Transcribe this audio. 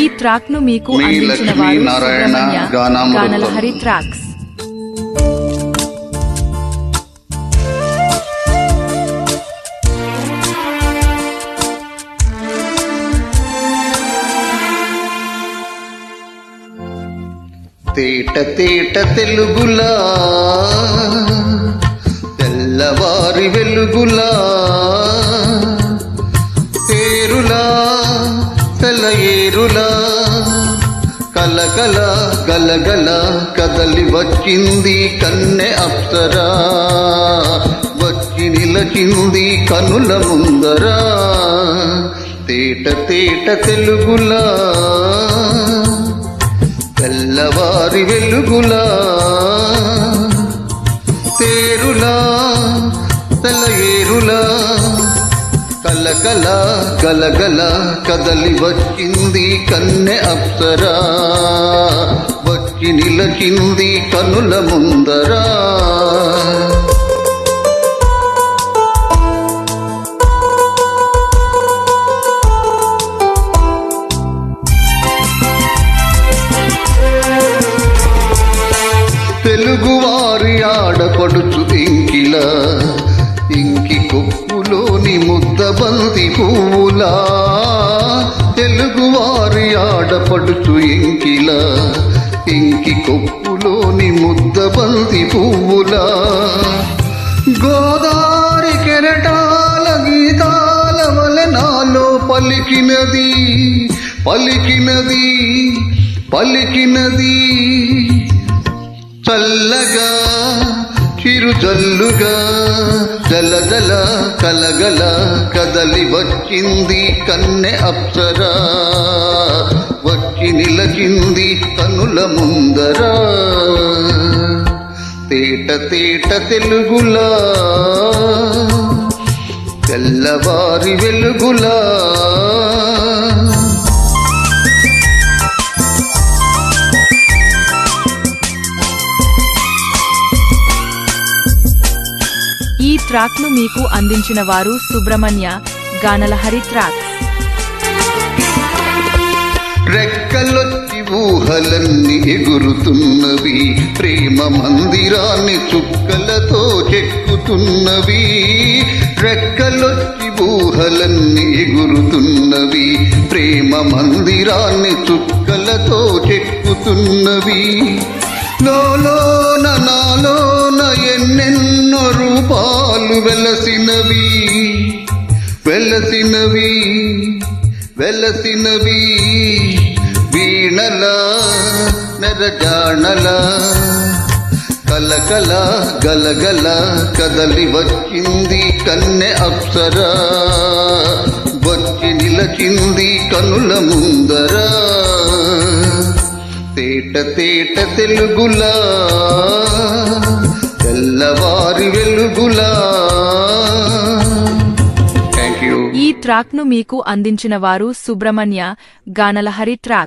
ఈ ట్రాక్ ను మీకు అందించిన వారు సుబ్రహ్మణ్య గానలహరి ట్రాక్స్. తేట తేట తెలుగులా తెల్లవారి వెలుగులా తేరులా తెలయేరులా కలకల గలగల కదలి వచ్చింది కన్నె అప్సరా, వచ్చి నిలచింది కనుల ముందరా. తేట తేట తెలుగులా తెల్లవారి వెలుగులా తేరులా తెలయేరులా కలకల గలగల కదలి వచ్చింది కన్నె అప్సరా, వచ్చి నిలచింది కనుల ముందరా. తెలుగువారి ఆడపడుచు ఇంకిలా, ఇంకి కొప్పులోని ముద్దబంతి పువ్వులా. తెలుగువారి ఆడపడుచు ఇంకిలా, ఇంకి కొప్పులోని ముద్దబంతి పువ్వులా. గోదావరి కెరటాల గీతాల వలె నాలో పలికినది పలికినది పలికినది. చల్లగా చిరుజల్లుగా జల జల కలగల కదలి వచ్చింది కన్నె అప్సరా, వచ్చి నిలచింది కనుల ముందరా. తేట తేట తెలుగులా తెల్లవారి వెలుగులా ఈ ట్రాక్ ను మీకు అందించిన వారు సుబ్రహ్మణ్య గానలహరి ట్రాక్స్. రెక్కలొచ్చి ఊహలన్నీ ఎగురుతున్నవి, ప్రేమ మందిరాన్ని చుక్కలతో చెక్కుతున్నవి. రెక్కలొచ్చి ఊహలన్నీ ఎగురుతున్నవి, ప్రేమ మందిరాన్ని చుక్కలతో చెక్కుతున్నవి. లోలోన నాలోన ఎన్నెన్నో రూపాలు వెలసినవి వెలసినవి వెలసినవి. వీణల నెరజాణల కలకల గలగల కదలి వచ్చింది కన్నె అప్సరా, వచ్చి నిలచింది కనుల ముందరా. తేట తేట తెలుగులా తెల్లవారి వెలుగులా. ఈ ట్రాక్ ను మీకు అందించిన వారు సుబ్రహ్మణ్య గానలహరి ట్రాక్స్.